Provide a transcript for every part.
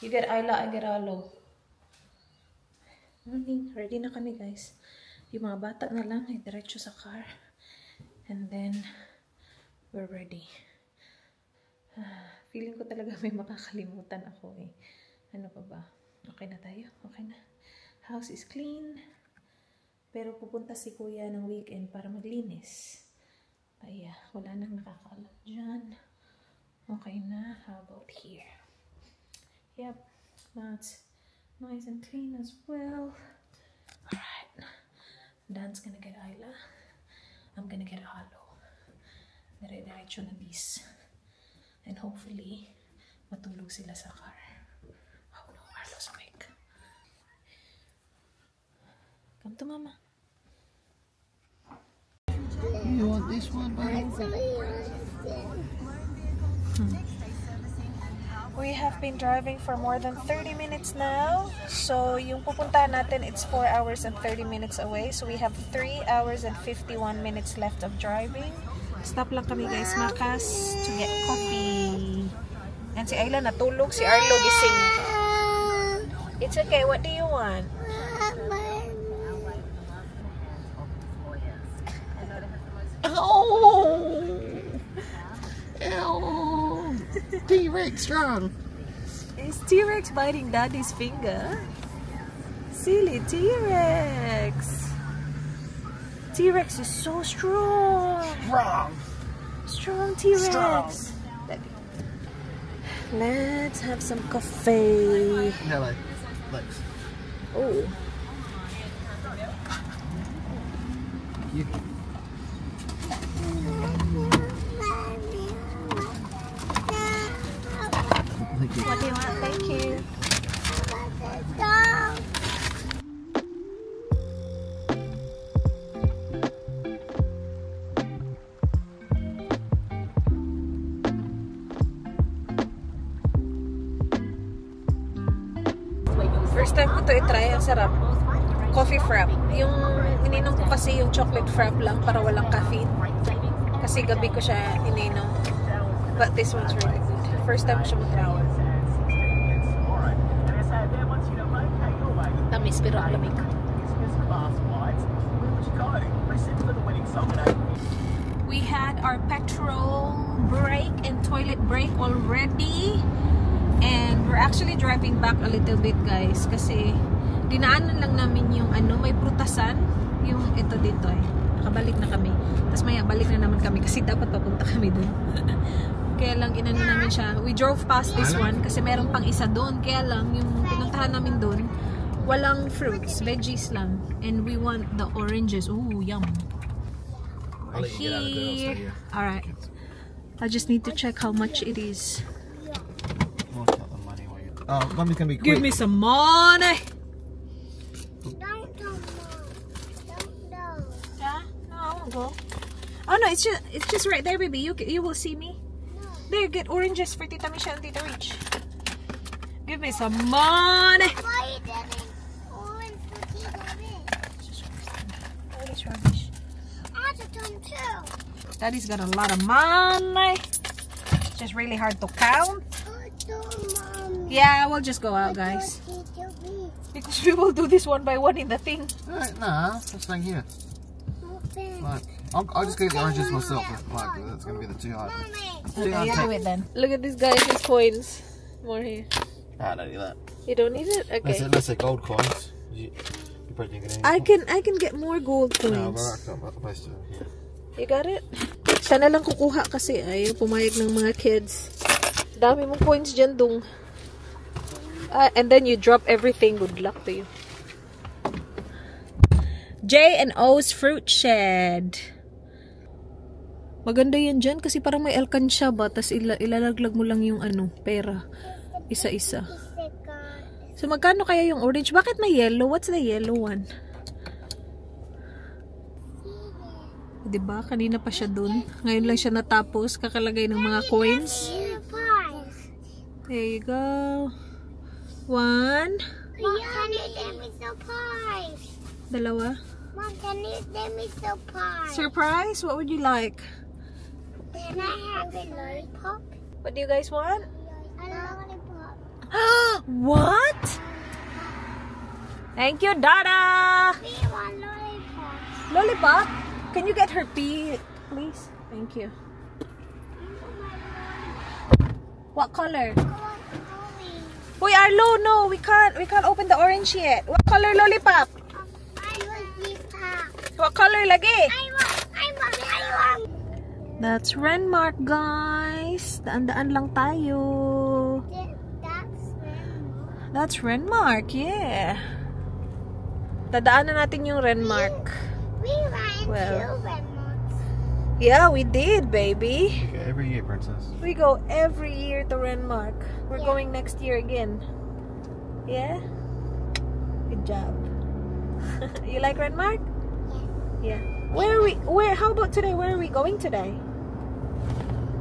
You get Ayla, I get Alo. Morning. Ready na kami, guys. Yung mga bata na lang ay diretso sa car. And then, we're ready. Feeling ko talaga may makakalimutan ako eh. Ano pa ba? Okay na tayo? Okay na. House is clean. Pero pupunta si kuya ng weekend para maglinis. Kaya, wala nang nakakaalam dyan. Okay na. How about here? Yep. That's nice and clean as well. Alright. Dan's gonna get Ayla. I'm gonna get Alo. Dire-diretso na bis. And hopefully, matulog sila sa car. Oh no, Arlo's awake. Come to mama. You want this one, buddy? We have been driving for more than 30 minutes now. So, yung pupuntahan natin, it's 4 hours and 30 minutes away. So, we have 3 hours and 51 minutes left of driving. Stop lang kami, guys, Makas, to get coffee. And si Ayla natulog, si Arlo gising. It's okay, what do you want? Oh! Ow! T-Rex strong. Is T-Rex biting Daddy's finger? Silly T-Rex. T-Rex is so strong. Strong T-Rex. Let's have some coffee. Hello. Lex. Oh. You. What do you want? Thank you. First time ko to i-try. Ang sarap. Coffee frap. Yung ininom ko kasi yung chocolate frap lang para walang caffeine. Kasi gabi ko siya ininom. But this one's really good. First time ko siya mag-try. Tamis pero ang lamig. We had our petrol break and toilet break already. And we're actually driving back a little bit, guys. Kasi dinaanan lang namin yung may prutasan. Yung ito dito eh. Nakabalik na kami. Tapos maya balik na naman kami kasi dapat papunta kami dun. Kaya lang inano namin siya. We drove past this one kasi meron pang isa doon. Kaya lang yung pinuntahan namin doon, walang fruits, veggies lang. And we want the oranges. Ooh, yum. Here. Alright. I just need to check how much it is. Oh, Mummy's gonna be quick. Give me some money. Don't go, Mom. Don't go. Yeah? No, I won't go. Oh no, it's just right there, baby. You will see me. No. There, get oranges for Tita Michelle and Tita Rich. Give me some money. Why didn't orange for Tita Rich? Oh, it's rubbish. I just done too. Daddy's got a lot of money. It's just really hard to count. Mom. Yeah, we'll just go out, guys. Because we will do this one by one in the thing. Nah, this thing here. Like, I'll just get the oranges myself. Like, that's gonna be the too hard. Okay, you do it then. Look at this guys, his coins. More here. I don't need that. You don't need it? Okay. Unless they're gold coins. You probably get I can get more gold coins. No, but I can't place to here. You got it? Sana lang kukuha kasi ay pumayag ng mga kids. Dami mong coins dyan dung. And then you drop everything. Good luck to you. J and O's Fruit Shed. Maganda yan dyan kasi parang may alkansya ba? Tapos ilalaglag mo lang yung pera. Isa-isa. So magkano kaya yung orange? Bakit may yellow? What's the yellow one? Diba? Kanina pa siya dun. Ngayon lang siya natapos. Kakalagay ng mga coins. There you go. One. Mom, can you give me surprise? Dalawa. Mom, can you give me surprise? Surprise? What would you like? Can I have a lollipop? What do you guys want? A lollipop. What? Thank you, Dada! We want lollipops. Lollipop? Can you get her pee, please? Thank you. What color? I want orange. Wait, Arlo, no, we can't open the orange yet. What color lollipop? I want this top. What color lagi? I want. That's Renmark, guys. Daan-daan lang tayo. That's Renmark. That's Renmark, yeah. Dadaanan natin yung Renmark. We ran Well. 2 Renmarks. Yeah, we did, baby. Okay, every year, princess. We go every year to Renmark. We're Yeah. going next year again. Yeah? Good job. You like Renmark? Yeah. How about today? Where are we going today?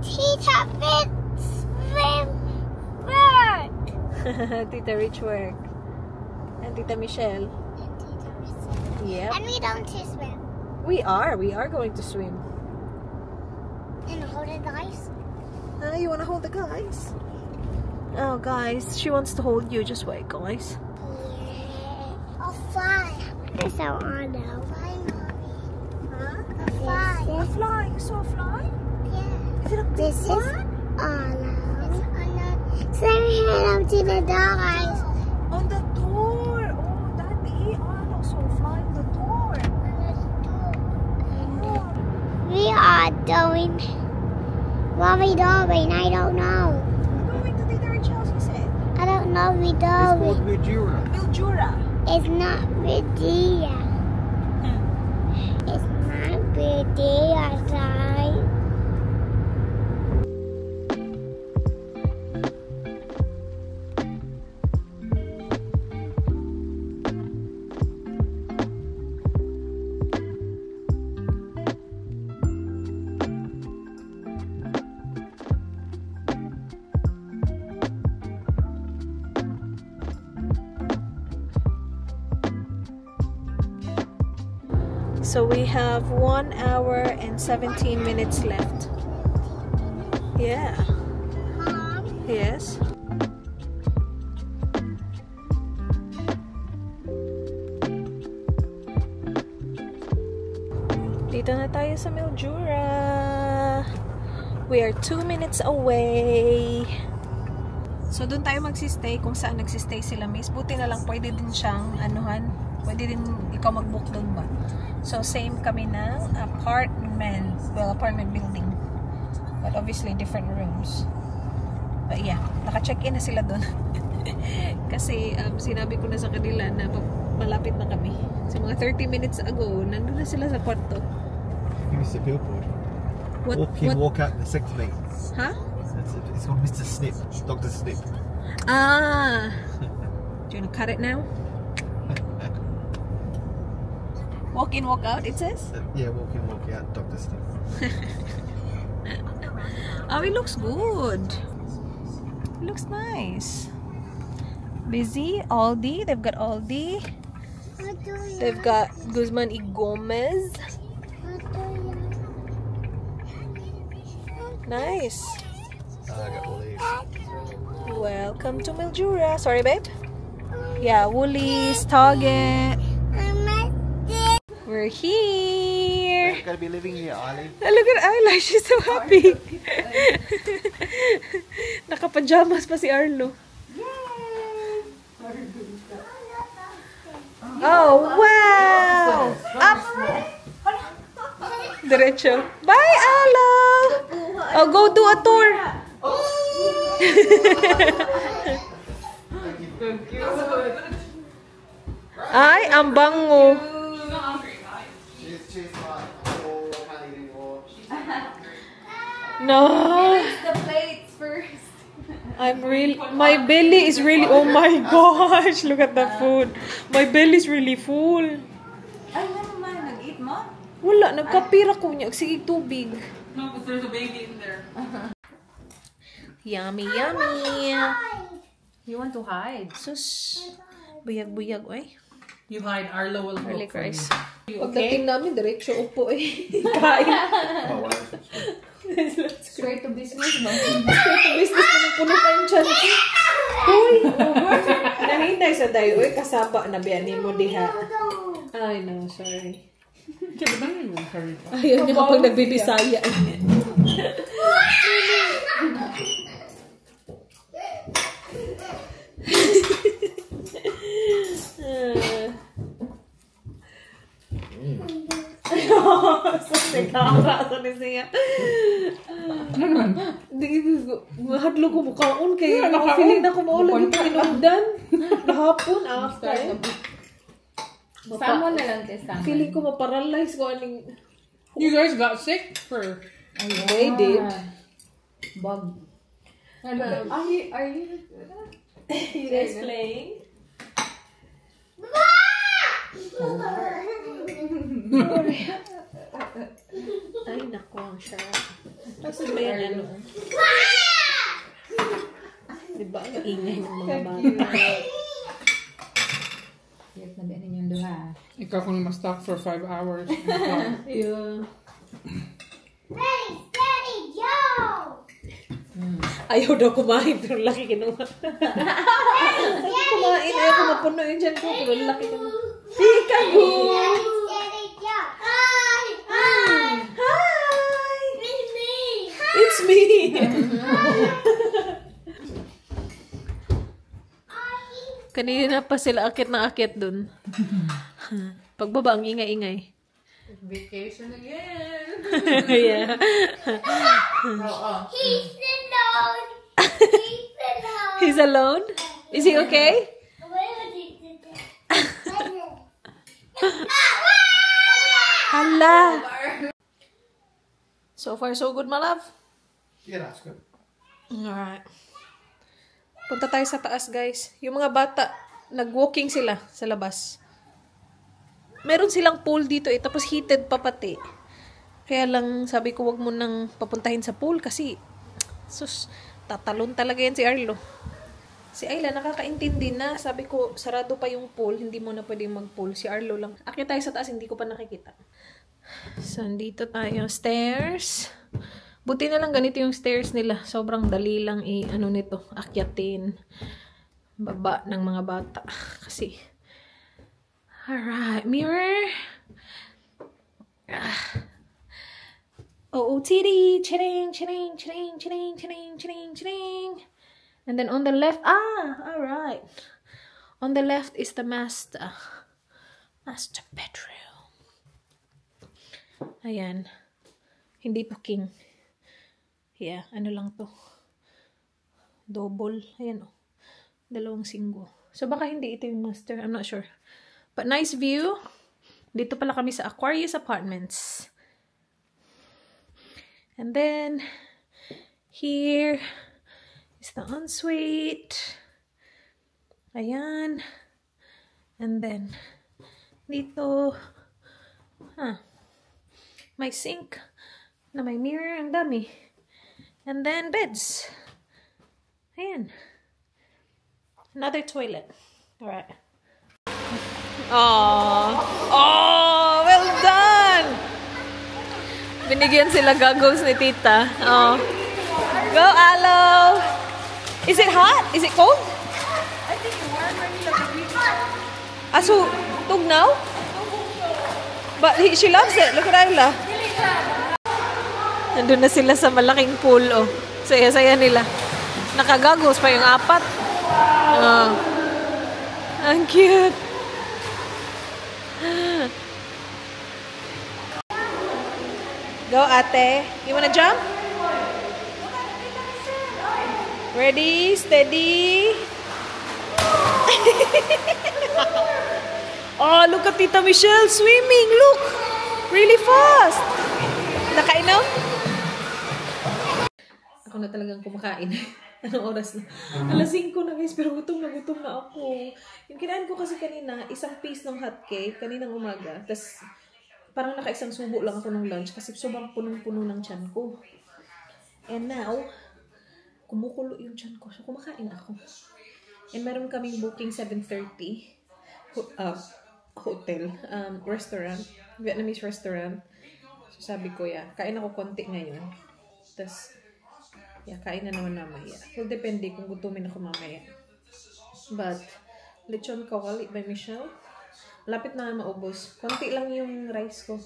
Tita Fitz Swimwork. Tita Richwork. And Tita Michelle. Yep. And we don't swim. We are going to swim. And hold the ice. You want to hold the guys? Oh, guys, she wants to hold you. Just wait, guys. Yeah. I'll fly. That's how I know. Fly, mommy. Huh? I'll fly. A fly? You saw a fly? Yeah. Is it a big This is one? Anna. It's Anna. Say hello to the guys. On the door. Oh, Daddy. Arlo saw a fly on the door. We are doing. What are we doing? I don't know. We're going to Tita Richelle's, you said. I don't know. We It's doing. called Mildura. Mildura. It's not Vidya. It's not Vidya, right? So we have 1 hour and 17 minutes left. Yeah. Mom, Yes. Dito na tayo sa Mildura. We are 2 minutes away. So doon tayo magsistay kung saan nagsistay sila, miss. Buti na lang pwede din siyang anuhan. Pwede din ikaw mag-book doon ba? So same kami ng apartment. Well, apartment building. But obviously different rooms. But yeah, naka-check-in na sila doon. Kasi sinabi ko na sa kanila na malapit na kami. So mga 30 minutes ago, nandun na sila sa kwarto. Give me the billboard. Walk out the sex mate. Huh? It's called Mr. Snip. Dr. Snip. Ah. Do you want to cut it now? Walk in, walk out, it says? Yeah, walk in, walk out, Dr. Snip. Oh, it looks good. It looks nice. Busy, Aldi. They've got Aldi. what do you They've got Guzman y Gomez. Nice. I got all these. Welcome to Mildura. Sorry, babe. Yeah, Woolies, Target. We're here. You're going to be living here, Eileen. Look at Ayla. She's so happy. Naka-pajamas pa si Arlo. Oh, wow! Up! Diretso. Bye, Arlo! Oh, go do a tour. Ay, ang bango. No. The plates first. My belly is really, oh my gosh, look at the food. My belly is really full. Ay, ano man, nag-eat mo? Wala, nagkapira ko niya. Sige, tubig. No, because there's a baby in there. Yummy, yummy. You want to hide? Sus, buyag-buyag, oy. You hide, Arlo will Garlic cook for rice. you. Pagdating namin, diretso upo eh. Kain. Oh, wow. Straight to business, no? Straight to business, punong-puno pa yung tiyan ko. Uy! Nahinay sa dayo. Uy, kasaba na biyanin mo diha. Ay, no, sorry. Ayaw niya kapag nagbibisaya. Siya. Mahadlo ko mukhaon kay feeling na ko maulan yung pinundan. Nahapon after. Samo na lang tayo. Feeling ko maparalyze ko aning. You guys got sick for... They did. Bug. Are you You guys playing? Ay, naku, ang sarap. Tapos ba yan, ano? Diba, ang ingay ng mga bata? Yes, nabiyanin yung duha. Ikaw kung ma-stop for 5 hours. Yeah. Ready, steady, go! Ayaw daw kumain, pero laki kinuha. Kumain, ayaw ko mapuno yung dyan ko, pero laki kinuha. Peekaboo! Ready, steady, go! Hi! Hi! Hi! It's me! It's me! Kanina pa sila akit na akit dun. Pagbaba, ang ingay-ingay. Vacation again. Yeah. He's alone! He's alone! He's alone? Is he okay? Hala! So far, so good, my love? Yeah, that's good. Alright. Punta tayo sa taas, guys. Yung mga bata, nag-walking sila sa labas. Meron silang pool dito eh, tapos heated pa pati. Kaya lang, sabi ko, wag mo nang papuntahin sa pool kasi, sus, tatalon talaga yan si Arlo. Si Ayla, nakakaintindi na. Sabi ko, sarado pa yung pool, hindi mo na pwedeng mag-pool. Si Arlo lang. Akyat tayo sa taas, hindi ko pa nakikita. So, dito tayo. Stairs. Buti na lang ganito yung stairs nila. Sobrang dali lang ano nito, akyatin. Baba ng mga bata. Kasi, alright, mirror. OOTD. Chiring, chiring, chiring, chiring, chiring, chiring, chiring. And then on the left, alright. On the left is the master bedroom. Ayan. Hindi to king. Yeah, ano lang to. Double. Ayan oh. Dalawang single. So baka hindi ito yung master. I'm not sure. But nice view. Dito pala kami sa Aquarius Apartments. And then, here is the ensuite. Ayan. And then, dito, may sink na may mirror. Ang dami. And then, beds. Ayan. Another toilet. Alright. Oh, well done! Binigyan sila goggles ni tita. Oh. Go, Alo! Is it hot? Is it cold? I think warm. So, tugnaw? But she loves it. Look at Ayla. Nandun na sila sa malaking pool. Oh. Saya-saya nila. Nakagagos pa yung 4. Ang cute. Go, ate. You wanna jump? Ready, steady. Oh, look at Tita Michelle swimming. Look. Really fast. Nakainom? Ako na talagang kumakain. Anong oras na? Alas 5 na guys, pero gutom na ako. Yung kinain ko kasi kanina, isang piece ng hot cake, kaninang umaga. Tapos, parang naka-isang subo lang ako ng lunch kasi sobrang punong-puno ng tiyan ko. And now, kumukulo yung tiyan ko. So, kumakain ako. And meron kaming booking 7:30 hotel, restaurant, Vietnamese restaurant. So, sabi ko, kain ako konti ngayon. Tapos, kain na naman mamaya. So, depende kung gutumin ako mamaya. But, lechon kawali by Michelle. Lapit na maubos. Konti lang yung rice ko.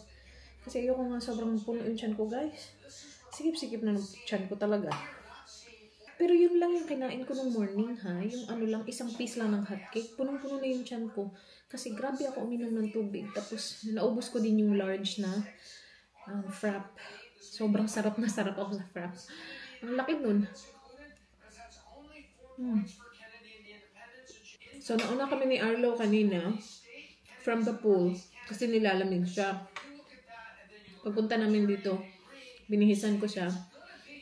Kasi ayoko nga sobrang puno yung tiyan ko, guys. Sikip-sikip na ng tiyan ko talaga. Pero yun lang yung kinain ko nung morning, ha? Yung ano lang, isang piece lang ng hotcake. Punong-puno na yung tiyan ko. Kasi grabe ako uminom ng tubig. Tapos, naubos ko din yung large na frap. Sobrang sarap na sarap ako sa frap. Ang laki nun. So, nauna kami ni Arlo kanina from the pool. Kasi nilalamig siya. Pagpunta namin dito, binihisan ko siya.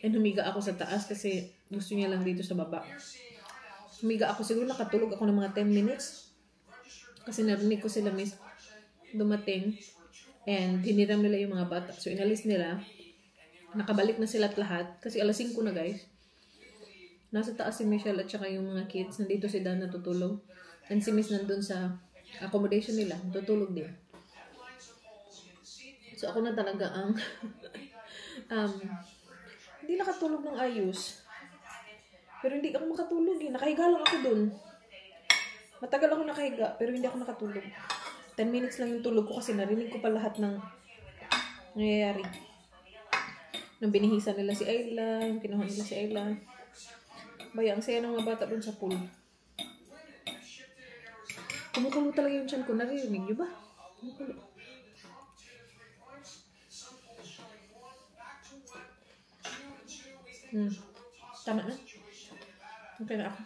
And humiga ako sa taas kasi gusto niya lang dito sa baba. Humiga ako. Siguro nakatulog ako ng mga 10 minutes. Kasi narinig ko sila miss dumating. And hiniram nila yung mga bata. So inalis nila. Nakabalik na sila at lahat. Kasi alas 5 na, guys. Nasa taas si Michelle at saka yung mga kids. Nandito si Dan natutulog. And si Miss nandun sa accommodation nila. Natutulog din. So ako na talaga ang hindi nakatulog ng ayos. Pero hindi ako makatulog eh. Nakahiga lang ako dun. Matagal ako nakahiga, pero hindi ako nakatulog. 10 minutes lang yung tulog ko kasi narinig ko pa lahat ng nangyayari. Nung binihisan nila si Ayla, yung kinuha nila si Ayla. Baya, ang saya ng mga bata dun sa pool. Kumukulo talaga yung tiyan ko. Narinig nyo ba? Kumukulo. Tama na. Okay na ako.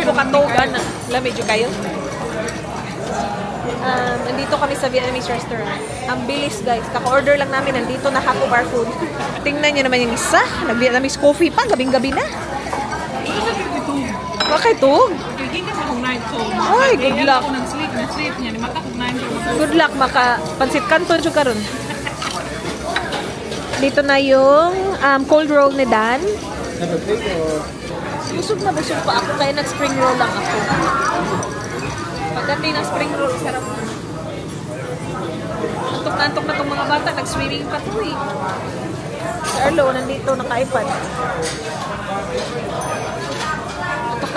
Ko katugan na. Lamig yung kayo. Nandito kami sa Vietnamese restaurant. Ang bilis, guys. Kaka-order lang namin. Nandito na Happy Bar Food. Tingnan nyo naman yung isa. Nag-Vietnamese coffee pa. Gabing-gabi na. Bakit to? Ay, good luck. Good luck. Maka-pansit kanton siya karon. Dito na yung cold roll ni Dan. Busog na busog pa ako kaya nag-spring roll lang ako. Pagdating ng spring roll, sarap na. Antok na itong mga bata. Nag-swimming pa ito eh. Si Arlo, nandito, naka-iPad.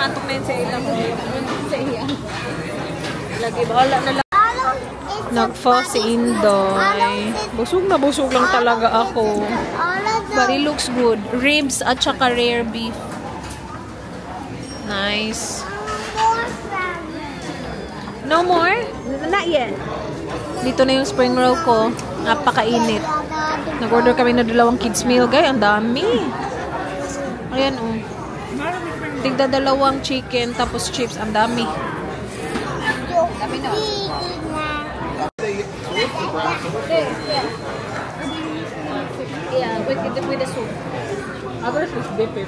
Antok na yun sa ilang. Sa iya. Lagi, bahala na lang. Nag-fall si Indoy. Busog na busog lang talaga ako. But it looks good. Ribs at saka rare beef. Nice. No more? Not yet. Dito na yung spring roll ko. Napakainit. Nag-order kami ng 2 kids meal. Guys, ang dami. Ayan, oh. Tigda 2 chicken tapos chips. Ang dami. Dami na. Yeah, with the soup. Others is dip it.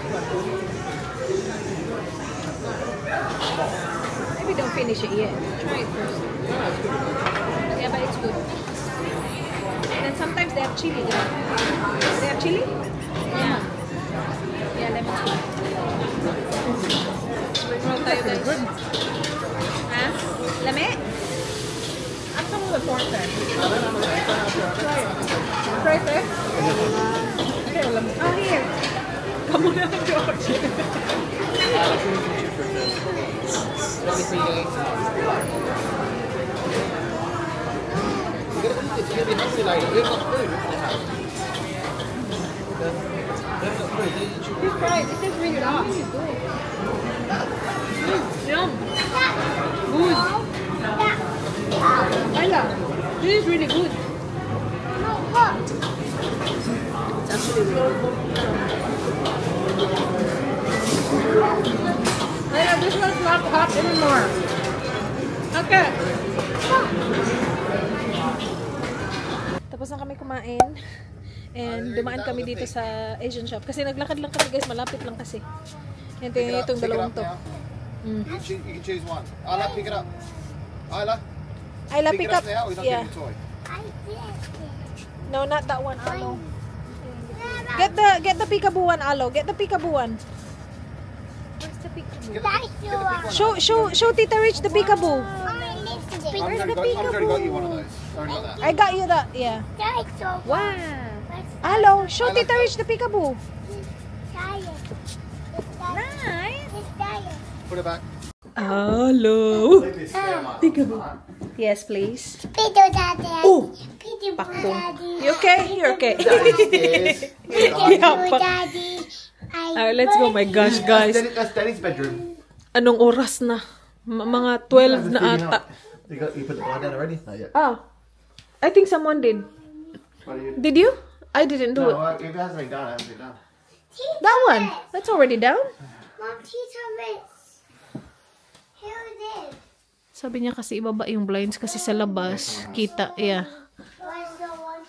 Maybe don't finish it yet. Try it first. Yeah, but it's good. And then sometimes they have chili. They have chili? Yeah. Yeah, lemon chili. Spring roll tayo, guys. Ha? Lame? I'm some of the pork then. Try it there? Okay, well, Oh, here. Come on, George. This fried. This is really hot. Yum. Good. Ayla, this is really good. It's actually really good. Ayla, this one's not hot anymore. Okay. Tapos na kami kumain. And dumaan kami dito sa Asian shop. Kasi naglakad lang kami, guys. Malapit lang kasi. Yan, tingnan itong dalawang to. You can choose one. Isla, pick it up. Isla, Ayla, pick up. now. We're not Yeah. getting a toy. No, not that one, Alo. Get the peekaboo one, Alo. Get the peekaboo one. Where's the peekaboo? Show Tita Rich the peekaboo. Where's the I've already got you one of peekaboo? those. Already got that. I got you that, yeah. Wow. Alo, show Tita Rich the peekaboo. Nice. Put it back. Hello. this stand Peekaboo. Yes, please. Peter Daddy. Oh, Peter pakpong. Daddy. You okay? You're okay. Peter Daddy. Alright, let's go. My gosh, guys. That's Daddy's bedroom. Anong oras na? Mga 12 na ata. You put the blind down already? Not yet. Ah, I think someone did. What are you? Did you? I didn't do it. No, if it hasn't been done, it hasn't been done. That one. That's already down. Mom, Tita Ritz. Here it is. Sabi niya kasi ibaba yung blinds kasi sa labas. Kita, yeah. Where's the one?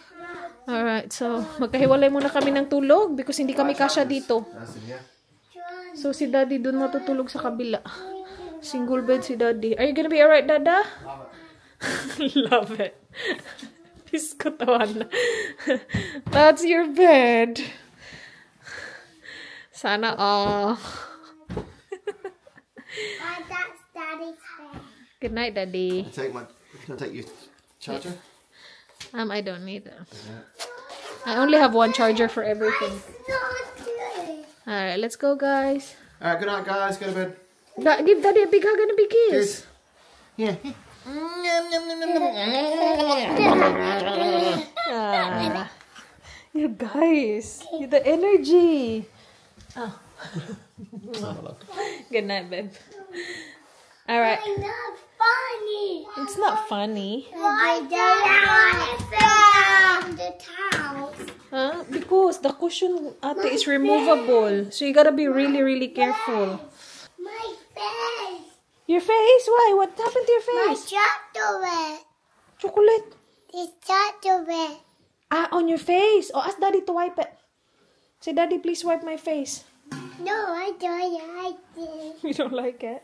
Alright, so magkahiwalay muna kami ng tulog because hindi kami kasya dito. That's in here. So si Daddy dun matutulog sa kabila. Single bed si Daddy. Are you gonna be alright, Dada? Love it. Pisko tawan na. That's your bed. Sana all. That's Daddy's bed. Good night, Daddy. Can I take your charger? I don't need that. I only have one charger for everything. Not good. Alright, let's go, guys. Alright, good night, guys. Go to bed. Give Daddy a big hug and a big kiss. Yeah. Ah, you guys, the energy. Oh. Good night, babe. All right. It's not funny. It's not funny. Why don't I fall down the towels? Huh? Because the cushion ate is removable. So you gotta be really, really careful. My face. Your face? Why? What happened to your My face? chocolate. Chocolate. This chocolate. Ah, on your face. Oh, ask Daddy to wipe it. Say, Daddy, please wipe my face. No, I don't like it. You don't like it?